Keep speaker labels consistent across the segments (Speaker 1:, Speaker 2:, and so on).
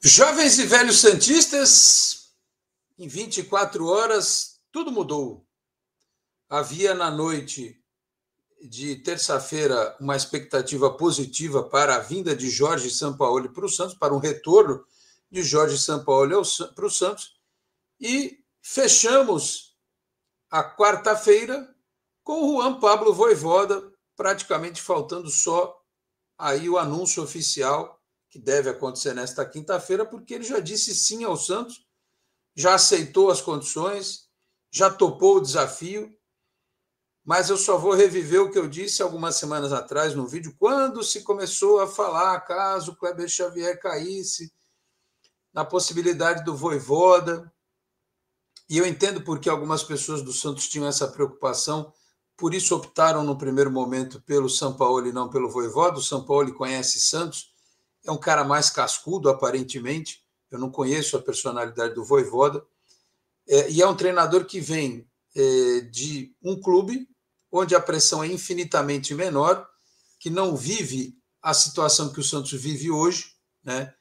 Speaker 1: Jovens e velhos santistas, em 24 horas, tudo mudou. Havia na noite de terça-feira uma expectativa positiva para a vinda de Jorge Sampaoli para o Santos, para um retorno de Jorge Sampaoli para o Santos, e fechamos a quarta-feira com o Juan Pablo Vojvoda, praticamente faltando só aí o anúncio oficial, que deve acontecer nesta quinta-feira, porque ele já disse sim ao Santos, já aceitou as condições, já topou o desafio, mas eu só vou reviver o que eu disse algumas semanas atrás no vídeo, quando se começou a falar, caso o Kleber Xavier caísse, na possibilidade do Vojvoda, e eu entendo porque algumas pessoas do Santos tinham essa preocupação, por isso optaram no primeiro momento pelo Sampaoli e não pelo Vojvoda. O Sampaoli conhece Santos, é um cara mais cascudo, aparentemente, eu não conheço a personalidade do Vojvoda, e é um treinador que vem de um clube onde a pressão é infinitamente menor, que não vive a situação que o Santos vive hoje, né?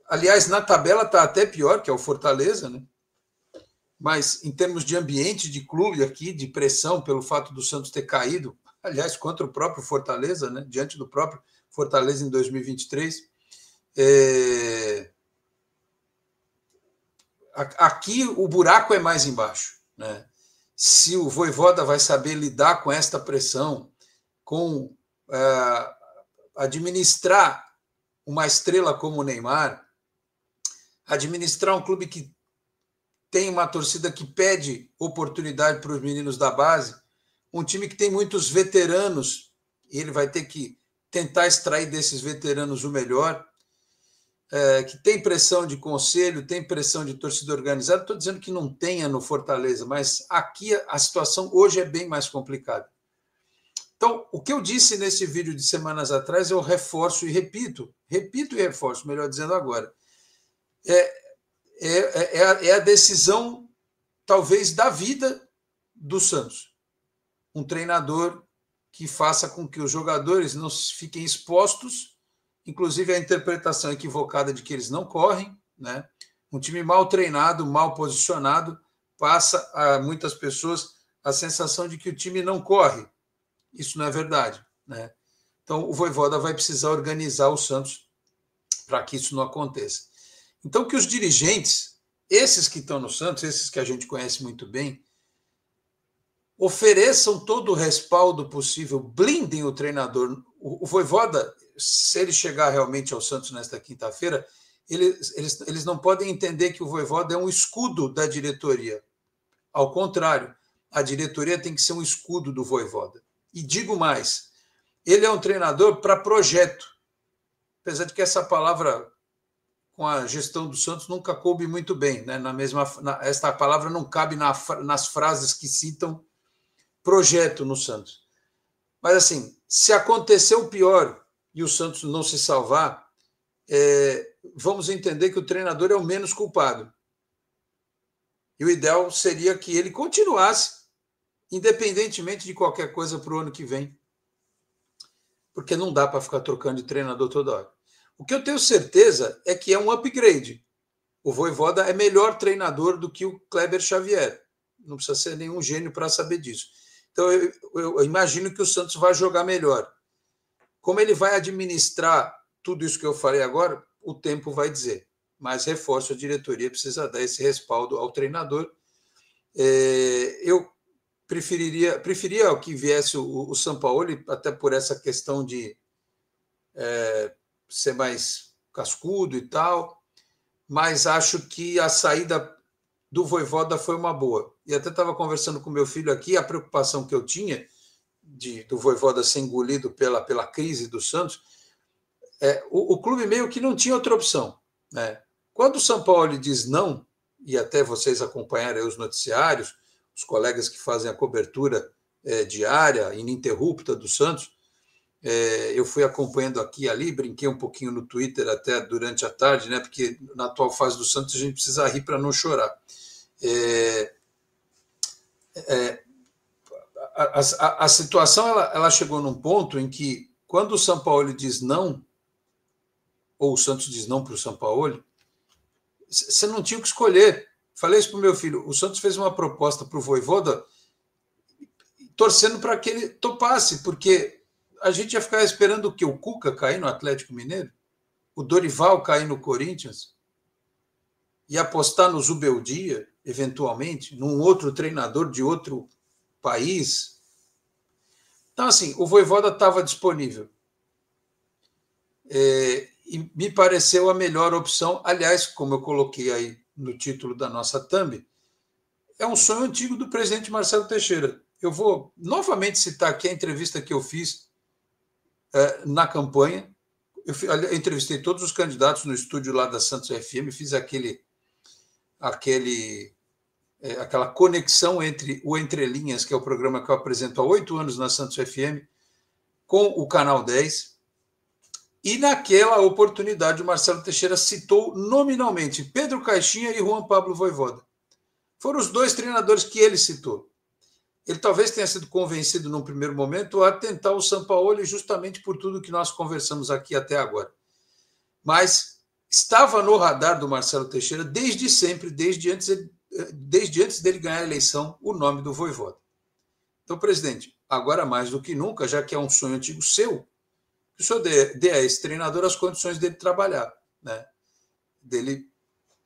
Speaker 1: Aliás, na tabela está até pior, que é o Fortaleza, né? Mas em termos de ambiente de clube aqui, de pressão pelo fato do Santos ter caído, aliás, contra o próprio Fortaleza, né? Diante do próprio Fortaleza em 2023, aqui o buraco é mais embaixo, né? Se o Vojvoda vai saber lidar com esta pressão, com administrar uma estrela como o Neymar, administrar um clube que tem uma torcida que pede oportunidade para os meninos da base, um time que tem muitos veteranos, e ele vai ter que tentar extrair desses veteranos o melhor, que tem pressão de conselho, tem pressão de torcida organizada. Estou dizendo que não tenha no Fortaleza, mas aqui a situação hoje é bem mais complicada. Então, o que eu disse nesse vídeo de semanas atrás, eu reforço e repito e reforço, melhor dizendo agora. É a decisão, talvez, da vida do Santos. Um treinador que faça com que os jogadores não fiquem expostos, inclusive a interpretação equivocada de que eles não correm, né? Um time mal treinado, mal posicionado, passa a muitas pessoas a sensação de que o time não corre. Isso não é verdade, né? Então, o Vojvoda vai precisar organizar o Santos para que isso não aconteça. Então, que os dirigentes, esses que estão no Santos, esses que a gente conhece muito bem, ofereçam todo o respaldo possível, blindem o treinador. O Vojvoda, se ele chegar realmente ao Santos nesta quinta-feira, eles não podem entender que o Vojvoda é um escudo da diretoria. Ao contrário, a diretoria tem que ser um escudo do Vojvoda. E digo mais, ele é um treinador para projeto, apesar de que essa palavra com a gestão do Santos nunca coube muito bem, né? Esta palavra não cabe nas frases que citam projeto no Santos. Mas, assim, se acontecer o pior e o Santos não se salvar, vamos entender que o treinador é o menos culpado. E o ideal seria que ele continuasse, independentemente de qualquer coisa para o ano que vem. Porque não dá para ficar trocando de treinador toda hora. O que eu tenho certeza é que é um upgrade. O Vojvoda é melhor treinador do que o Kleber Xavier. Não precisa ser nenhum gênio para saber disso. Então, eu imagino que o Santos vai jogar melhor. Como ele vai administrar tudo isso que eu falei agora, o tempo vai dizer. Mas reforço, a diretoria precisa dar esse respaldo ao treinador. Eu preferia que viesse o Sampaoli, até por essa questão de ser mais cascudo e tal, mas acho que a saída do Vojvoda foi uma boa. E até estava conversando com meu filho aqui, a preocupação que eu tinha do Vojvoda ser engolido pela crise do Santos, o clube meio que não tinha outra opção, né? Quando o São Paulo diz não, e até vocês acompanharem os noticiários, os colegas que fazem a cobertura diária, ininterrupta do Santos, eu fui acompanhando aqui e ali, brinquei um pouquinho no Twitter até durante a tarde, né? Porque na atual fase do Santos a gente precisa rir para não chorar. A situação ela chegou num ponto em que, quando o São Paulo diz não, ou o Santos diz não para o Sampaoli, você não tinha o que escolher. Falei isso para o meu filho. O Santos fez uma proposta para o Vojvoda torcendo para que ele topasse, porque a gente ia ficar esperando o quê? O Cuca cair no Atlético Mineiro? O Dorival cair no Corinthians? E apostar no Zubeldia, eventualmente, num outro treinador de outro país? Então, assim, o Vojvoda estava disponível. E me pareceu a melhor opção. Aliás, como eu coloquei aí no título da nossa thumb, é um sonho antigo do presidente Marcelo Teixeira. Eu vou novamente citar aqui a entrevista que eu fiz na campanha. Eu entrevistei todos os candidatos no estúdio lá da Santos FM, fiz aquela conexão entre o Entre Linhas, que é o programa que eu apresento há 8 anos na Santos FM, com o Canal 10. E naquela oportunidade o Marcelo Teixeira citou nominalmente Pedro Caixinha e Juan Pablo Vojvoda. Foram os 2 treinadores que ele citou. Ele talvez tenha sido convencido num primeiro momento a tentar o Sampaoli justamente por tudo que nós conversamos aqui até agora. Mas estava no radar do Marcelo Teixeira desde sempre, desde antes dele ganhar a eleição, o nome do Vojvoda. Então, presidente, agora mais do que nunca, já que é um sonho antigo seu, que o senhor dê a esse treinador as condições dele trabalhar, né? Dele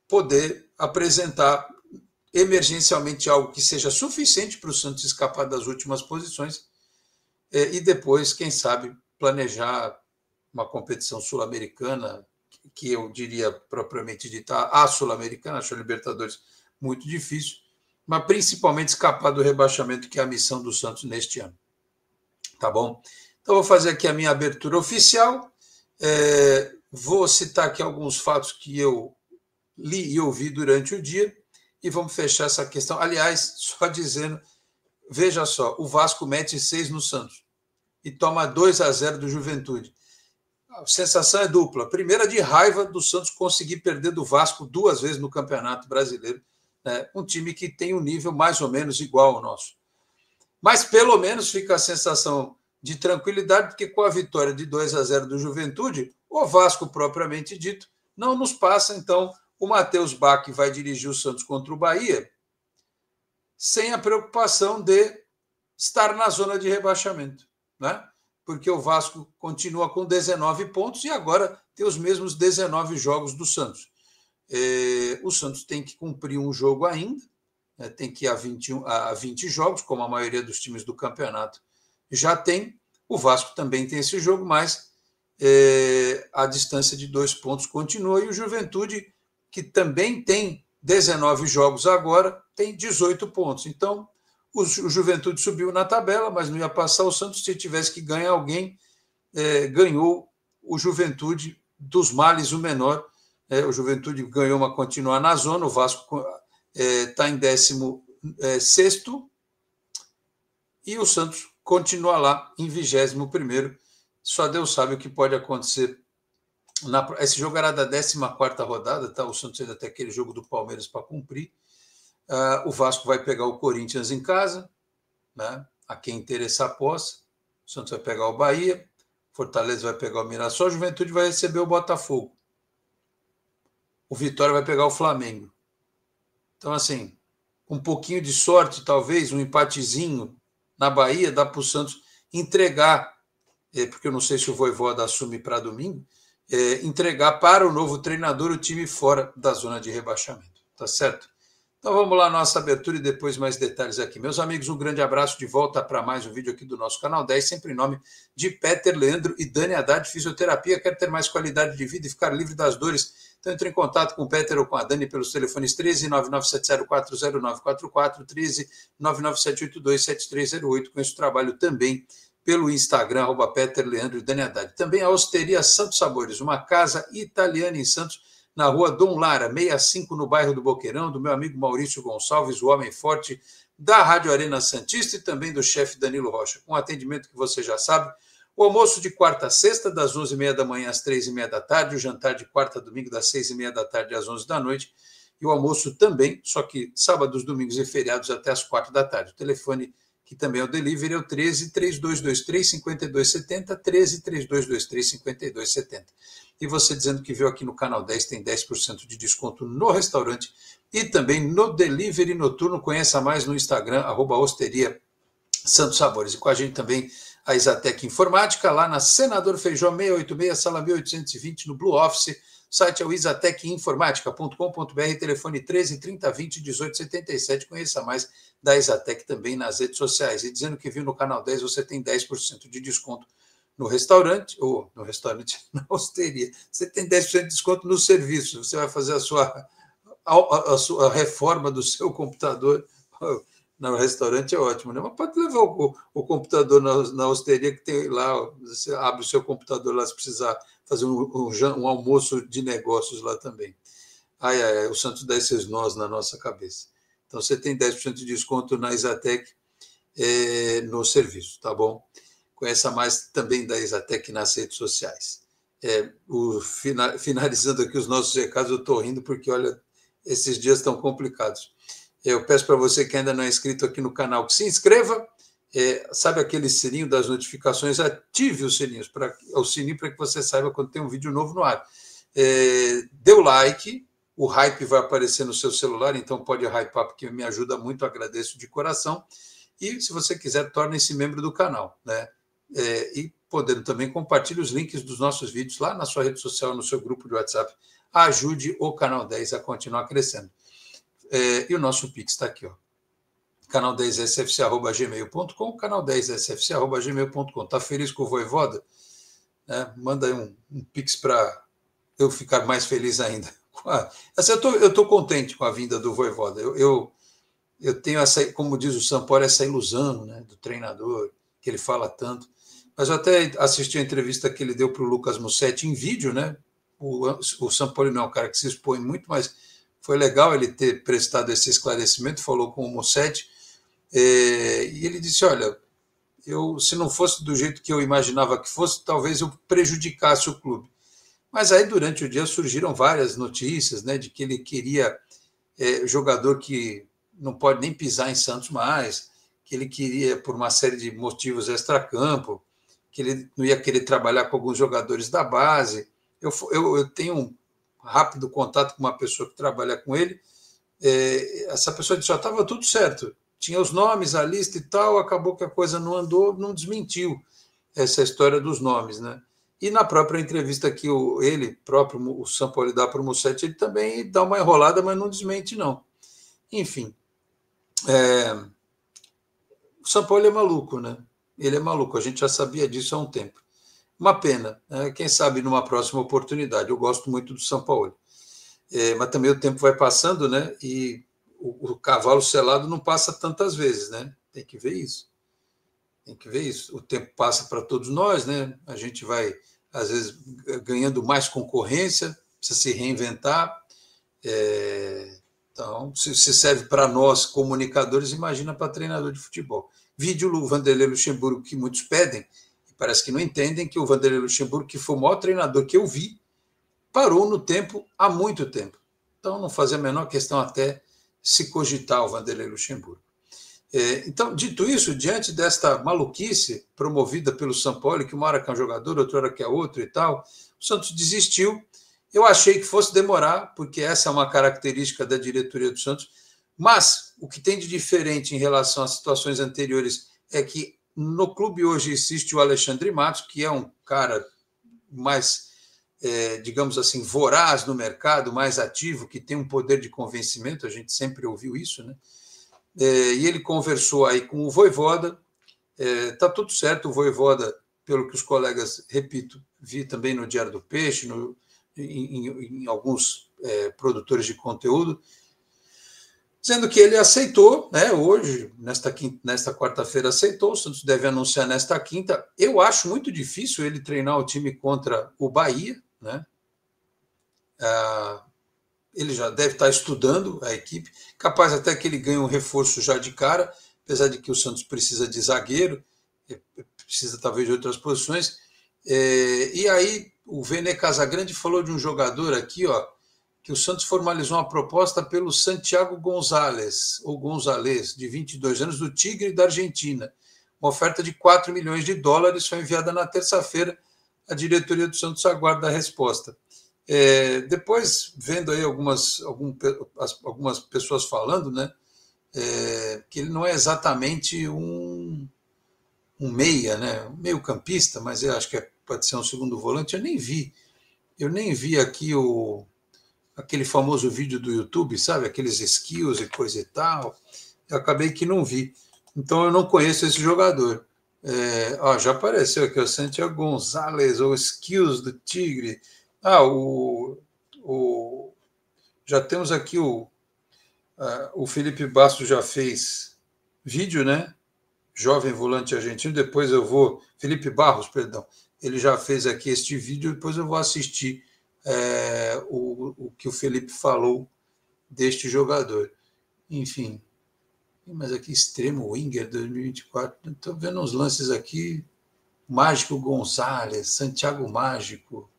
Speaker 1: poder apresentar emergencialmente algo que seja suficiente para o Santos escapar das últimas posições e depois, quem sabe, planejar uma competição sul-americana, que eu diria propriamente dita a sul-americana, acho a Libertadores muito difícil, mas principalmente escapar do rebaixamento, que é a missão do Santos neste ano. Tá bom? Então, vou fazer aqui a minha abertura oficial. Vou citar aqui alguns fatos que eu li e ouvi durante o dia e vamos fechar essa questão. Aliás, só dizendo, veja só, o Vasco mete 6 no Santos e toma 2-0 do Juventude. A sensação é dupla. Primeira, de raiva do Santos conseguir perder do Vasco 2 vezes no Campeonato Brasileiro, né? Um time que tem um nível mais ou menos igual ao nosso. Mas, pelo menos, fica a sensação de tranquilidade, porque com a vitória de 2-0 do Juventude, o Vasco, propriamente dito, não nos passa. Então, o Matheus Bach vai dirigir o Santos contra o Bahia sem a preocupação de estar na zona de rebaixamento, né? Porque o Vasco continua com 19 pontos e agora tem os mesmos 19 jogos do Santos. O Santos tem que cumprir um jogo ainda, né? Tem que ir a 20 jogos, como a maioria dos times do campeonato já tem. O Vasco também tem esse jogo, mas a distância de 2 pontos continua. E o Juventude, que também tem 19 jogos agora, tem 18 pontos. Então, o Juventude subiu na tabela, mas não ia passar o Santos. Se tivesse que ganhar alguém, ganhou o Juventude, dos males o menor. O Juventude ganhou, mas continua na zona. O Vasco está em 16º e o Santos continua lá em 21º. Só Deus sabe o que pode acontecer. Esse jogo era da 14ª rodada, tá? O Santos ainda tem aquele jogo do Palmeiras para cumprir. O Vasco vai pegar o Corinthians em casa, né? A quem interessar possa. O Santos vai pegar o Bahia, Fortaleza vai pegar o Mirassol, a Juventude vai receber o Botafogo. O Vitória vai pegar o Flamengo. Então, assim, um pouquinho de sorte, talvez, um empatezinho na Bahia, dá para o Santos entregar, porque eu não sei se o Vojvoda assume para domingo, entregar para o novo treinador o time fora da zona de rebaixamento. Tá certo? Então vamos lá, nossa abertura e depois mais detalhes aqui. Meus amigos, um grande abraço, de volta para mais um vídeo aqui do nosso Canal 10, sempre em nome de Peter Leandro e Dani Haddad Fisioterapia. Quer ter mais qualidade de vida e ficar livre das dores? Então entre em contato com o Peter ou com a Dani pelos telefones 13 997040944, 13 997827308. Conheço o trabalho também pelo Instagram, @Peter Leandro e Dani Haddad. Também a Osteria Santos Sabores, uma casa italiana em Santos, na rua Dom Lara, 65, no bairro do Boqueirão, do meu amigo Maurício Gonçalves, o homem forte da Rádio Arena Santista e também do chefe Danilo Rocha. Com atendimento que você já sabe, o almoço de quarta a sexta, das 11h30 da manhã às 3h30 da tarde, o jantar de quarta a domingo, das 6h30 da tarde às 11 da noite, e o almoço também, só que sábados, domingos e feriados até às 4 da tarde. O telefone que também é o delivery, é o 13-3223-5270, 13-3223-5270. E você dizendo que viu aqui no Canal 10, tem 10% de desconto no restaurante e também no delivery noturno. Conheça mais no Instagram, @Osteria Santos Sabores. E com a gente também a Exatec Informática, lá na Senador Feijó 686, sala 1820, no Blue Office. O site é o exatecinformática.com.br, telefone 13 30 20 18 77. Conheça mais da Exatec também nas redes sociais. E dizendo que viu no Canal 10, você tem 10% de desconto no restaurante, ou no restaurante, na Osteria. Você tem 10% de desconto no serviço. Você vai fazer a sua reforma do seu computador no restaurante, é ótimo, né? Mas pode levar o computador na Osteria, que tem lá, você abre o seu computador lá se precisar fazer um almoço de negócios lá também. O Santos dá esses nós na nossa cabeça. Então, você tem 10% de desconto na Exatec no serviço, tá bom? Conheça mais também da Exatec nas redes sociais. Finalizando aqui os nossos recados, eu estou rindo porque, olha, esses dias estão complicados. Eu peço para você que ainda não é inscrito aqui no canal que se inscreva. Sabe aquele sininho das notificações? Ative os sininhos, o sininho para que você saiba quando tem um vídeo novo no ar. Dê o like, o hype vai aparecer no seu celular, então pode hypar, porque me ajuda muito, agradeço de coração. E, se você quiser, torne-se membro do canal, né? E podendo também compartilhar os links dos nossos vídeos lá na sua rede social, no seu grupo de WhatsApp. Ajude o Canal 10 a continuar crescendo. E o nosso Pix está aqui, ó. canal10sfc@gmail.com, canal10sfc@gmail.com. Está feliz com o Voivoda? Manda aí um Pix para eu ficar mais feliz ainda. Eu estou contente com a vinda do Voivoda. Eu tenho essa, como diz o Sampaoli, essa ilusão, né, do treinador, que ele fala tanto. Mas eu até assisti a entrevista que ele deu para o Lucas Mussetti em vídeo, né? O Sampaoli não é um cara que se expõe muito, mas foi legal ele ter prestado esse esclarecimento, falou com o Mussetti, e ele disse, olha, se não fosse do jeito que eu imaginava que fosse, talvez eu prejudicasse o clube. Mas aí, durante o dia, surgiram várias notícias, né, de que ele queria jogador que não pode nem pisar em Santos mais, que ele queria, por uma série de motivos extracampo, que ele não ia querer trabalhar com alguns jogadores da base. Eu tenho um rápido contato com uma pessoa que trabalha com ele. Essa pessoa disse, estava tudo certo, tinha os nomes, a lista e tal, acabou que a coisa não andou, não desmentiu essa história dos nomes, né? E na própria entrevista que ele próprio, o Sampaoli, dá para o Mussetti, ele também dá uma enrolada, mas não desmente, não. Enfim, o Sampaoli é maluco, né? Ele é maluco, a gente já sabia disso há um tempo. Uma pena, né? Quem sabe numa próxima oportunidade. Eu gosto muito do Sampaoli. Mas também o tempo vai passando, né? E o cavalo selado não passa tantas vezes, né? Tem que ver isso. Tem que ver isso. O tempo passa para todos nós, né? A gente vai, às vezes, ganhando mais concorrência, precisa se reinventar. Então, se serve para nós, comunicadores, imagina para treinador de futebol. Vídeo do Vanderlei Luxemburgo, que muitos pedem, e parece que não entendem que o Vanderlei Luxemburgo, que foi o maior treinador que eu vi, parou no tempo há muito tempo. Então, não fazia a menor questão até se cogitar o Vanderlei Luxemburgo. Então, dito isso, diante desta maluquice promovida pelo Sampaoli, que uma hora quer um jogador, outra hora quer outro e tal, o Santos desistiu. Eu achei que fosse demorar, porque essa é uma característica da diretoria do Santos, mas o que tem de diferente em relação às situações anteriores é que no clube hoje existe o Alexandre Matos, que é um cara mais, digamos assim, voraz no mercado, mais ativo, que tem um poder de convencimento, a gente sempre ouviu isso, né? E ele conversou aí com o Voivoda, está tudo certo, o Voivoda, pelo que os colegas, repito, vi também no Diário do Peixe, em alguns produtores de conteúdo, dizendo que ele aceitou, né, hoje, nesta quarta-feira aceitou, o Santos deve anunciar nesta quinta. Eu acho muito difícil ele treinar o time contra o Bahia, né? Ele já deve estar estudando a equipe, capaz até que ele ganhe um reforço já de cara, apesar de que o Santos precisa de zagueiro, precisa talvez de outras posições. E aí o Vene Casagrande falou de um jogador aqui, ó, que o Santos formalizou uma proposta pelo Santiago Gonzalez, ou Gonzalez, de 22 anos, do Tigre da Argentina. Uma oferta de 4 milhões de dólares foi enviada na terça-feira. A diretoria do Santos aguarda a resposta. Depois, vendo aí algumas pessoas falando, né, que ele não é exatamente um meia, né, um meio-campista, mas eu acho que pode ser um segundo volante. Eu nem vi aqui aquele famoso vídeo do YouTube, sabe? Aqueles skills e coisa e tal. Eu acabei que não vi. Então eu não conheço esse jogador. Já apareceu aqui o Santiago Gonzalez, ou skills do Tigre. Já temos aqui o Felipe Bastos já fez vídeo, né? Jovem volante argentino. Depois eu vou. Felipe Barros, perdão. Ele já fez aqui este vídeo. Depois eu vou assistir o que o Felipe falou deste jogador. Enfim. Mas aqui, extremo Winger 2024. Estou vendo uns lances aqui. Mágico Gonzalez, Santiago Mágico.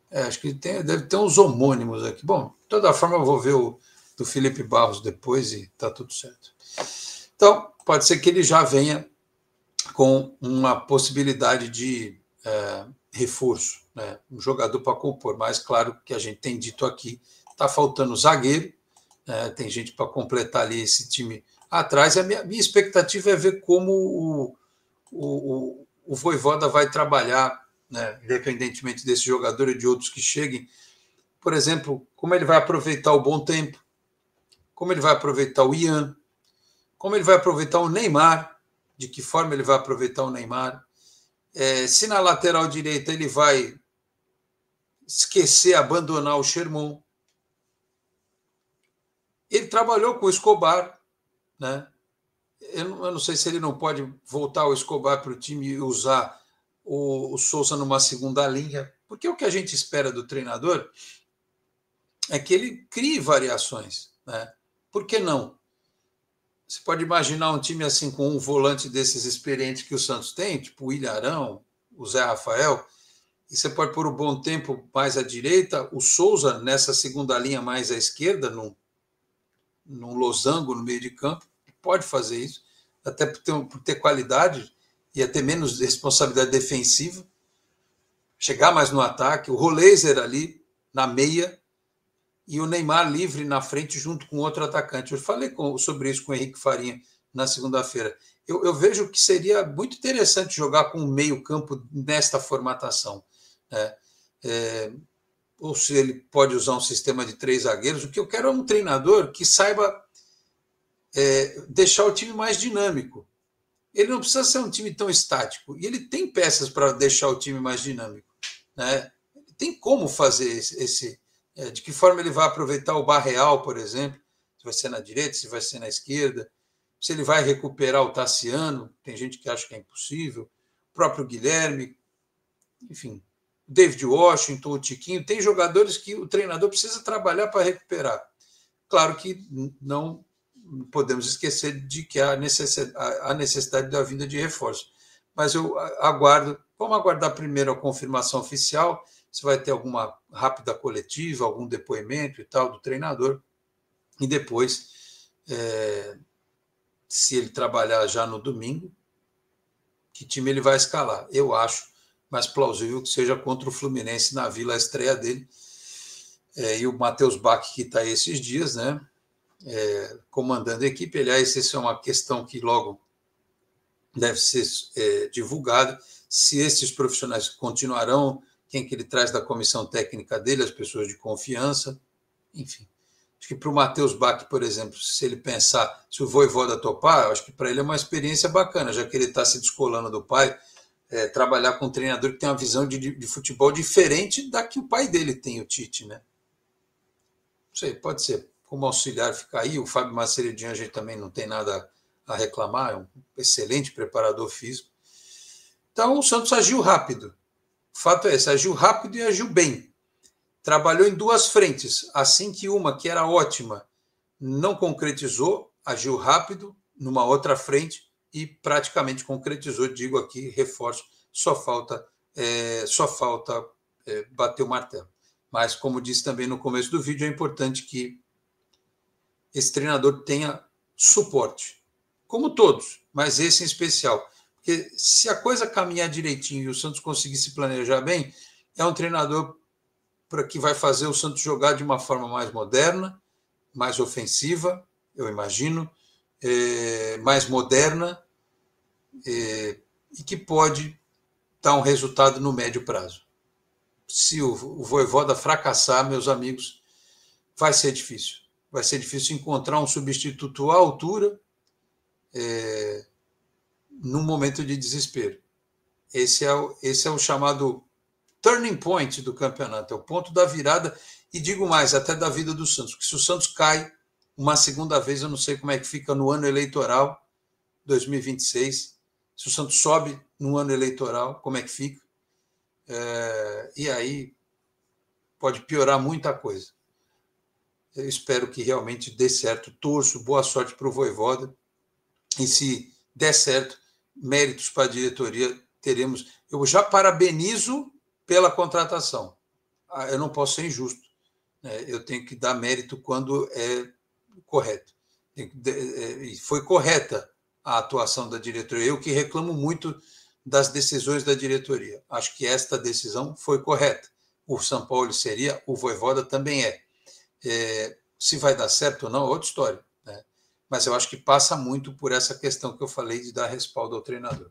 Speaker 1: Acho que deve ter uns homônimos aqui. Bom, de toda forma, eu vou ver o do Felipe Barros depois e está tudo certo. Então, pode ser que ele já venha com uma possibilidade de reforço, né? Um jogador para compor. Mas, claro, que a gente tem dito aqui, está faltando zagueiro, tem gente para completar ali esse time atrás. A minha expectativa é ver como o Vojvoda vai trabalhar, né, independentemente desse jogador e de outros que cheguem. Por exemplo, como ele vai aproveitar o bom tempo, como ele vai aproveitar o Ian, como ele vai aproveitar o Neymar, de que forma ele vai aproveitar o Neymar, se na lateral direita ele vai esquecer, abandonar o Sherman. Ele trabalhou com o Escobar, né? Eu não sei se ele não pode voltar o Escobar para o time e usar o Souza numa segunda linha, porque o que a gente espera do treinador é que ele crie variações, né? Por que não? Você pode imaginar um time assim com um volante desses experientes que o Santos tem, tipo o Ilharão, o Zé Rafael, e você pode pôr o Bom Tempo mais à direita, o Souza nessa segunda linha mais à esquerda, num losango no meio de campo, pode fazer isso, até por ter qualidade e até menos responsabilidade defensiva, chegar mais no ataque, o Roleiser ali na meia e o Neymar livre na frente junto com outro atacante. Eu falei sobre isso com o Henrique Farinha na segunda-feira. Eu vejo que seria muito interessante jogar com o meio-campo nesta formatação, né? Ou se ele pode usar um sistema de 3 zagueiros. O que eu quero é um treinador que saiba deixar o time mais dinâmico. Ele não precisa ser um time tão estático. E ele tem peças para deixar o time mais dinâmico, né? Tem como fazer de que forma ele vai aproveitar o Barreal, por exemplo, se vai ser na direita, se vai ser na esquerda, se ele vai recuperar o Tassiano, tem gente que acha que é impossível, o próprio Guilherme, enfim, o David Washington, o Tiquinho, tem jogadores que o treinador precisa trabalhar para recuperar. Claro que não podemos esquecer de que há necessidade da vinda de reforço. Mas eu vamos aguardar primeiro a confirmação oficial, se vai ter alguma rápida coletiva, algum depoimento e tal do treinador, e depois, se ele trabalhar já no domingo, que time ele vai escalar. Eu acho mais plausível que seja contra o Fluminense na Vila, a estreia dele, e o Matheus Bach, que está aí esses dias, né, comandando a equipe. Aliás, essa é uma questão que logo deve ser divulgada, se esses profissionais continuarão, quem que ele traz da comissão técnica dele, as pessoas de confiança, enfim. Acho que para o Matheus Bach, por exemplo, se ele pensar, se o Vojvoda topar, acho que para ele é uma experiência bacana, já que ele está se descolando do pai, trabalhar com um treinador que tem uma visão de futebol diferente da que o pai dele tem, o Tite, né? Não sei, pode ser. Como auxiliar ficar aí, o Fábio Maceredinho a gente também não tem nada a reclamar, é um excelente preparador físico. Então o Santos agiu rápido. O fato é esse, agiu rápido e agiu bem. Trabalhou em 2 frentes. Assim que uma, que era ótima, não concretizou, agiu rápido numa outra frente e praticamente concretizou, digo aqui, reforço, só falta bater o martelo. Mas, como disse também no começo do vídeo, é importante que esse treinador tenha suporte, como todos, mas esse em especial. Porque se a coisa caminhar direitinho e o Santos conseguir se planejar bem, é um treinador para que vai fazer o Santos jogar de uma forma mais moderna, mais ofensiva, eu imagino, mais moderna, e que pode dar um resultado no médio prazo. Se o Vojvoda fracassar, meus amigos, vai ser difícil. Vai ser difícil encontrar um substituto à altura num momento de desespero. Esse é o chamado turning point do campeonato, é o ponto da virada, e digo mais, até da vida do Santos, porque se o Santos cai uma segunda vez, eu não sei como é que fica no ano eleitoral 2026, se o Santos sobe no ano eleitoral, como é que fica? E aí pode piorar muita coisa. Eu espero que realmente dê certo, torço, boa sorte para o Vojvoda, e se der certo, méritos para a diretoria teremos. Eu já parabenizo pela contratação. Eu não posso ser injusto, né? Eu tenho que dar mérito quando é correto. E foi correta a atuação da diretoria. Eu que reclamo muito das decisões da diretoria. Acho que esta decisão foi correta. O São Paulo seria, o Vojvoda também é. Se vai dar certo ou não, é outra história, né? Mas eu acho que passa muito por essa questão que eu falei de dar respaldo ao treinador.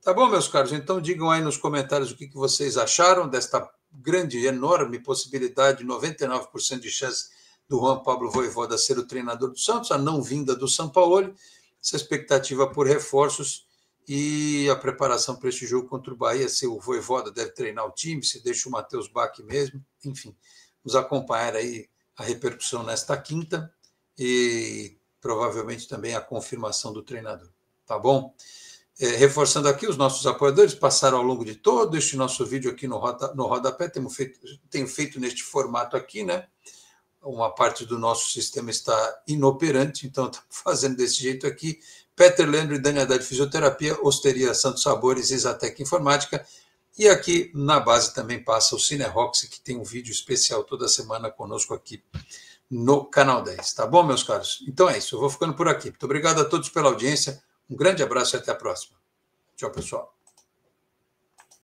Speaker 1: Tá bom, meus caros? Então digam aí nos comentários o que vocês acharam desta grande, enorme possibilidade, 99% de chance do Juan Pablo Vojvoda ser o treinador do Santos, a não vinda do Sampaoli, essa expectativa por reforços e a preparação para este jogo contra o Bahia, se o Vojvoda deve treinar o time, se deixa o Matheus Bach mesmo, enfim, vamos acompanhar aí a repercussão nesta quinta e provavelmente também a confirmação do treinador, tá bom? Reforçando aqui, os nossos apoiadores passaram ao longo de todo este nosso vídeo aqui no rodapé, tenho feito neste formato aqui, né? Uma parte do nosso sistema está inoperante, então estamos fazendo desse jeito aqui. Peter Leandro e Dani Haddad Fisioterapia, Osteria Santos Sabores, Isatec Informática, e aqui na base também passa o Cinerox, que tem um vídeo especial toda semana conosco aqui no Canal 10. Tá bom, meus caros? Então é isso, eu vou ficando por aqui. Muito obrigado a todos pela audiência, um grande abraço e até a próxima. Tchau, pessoal.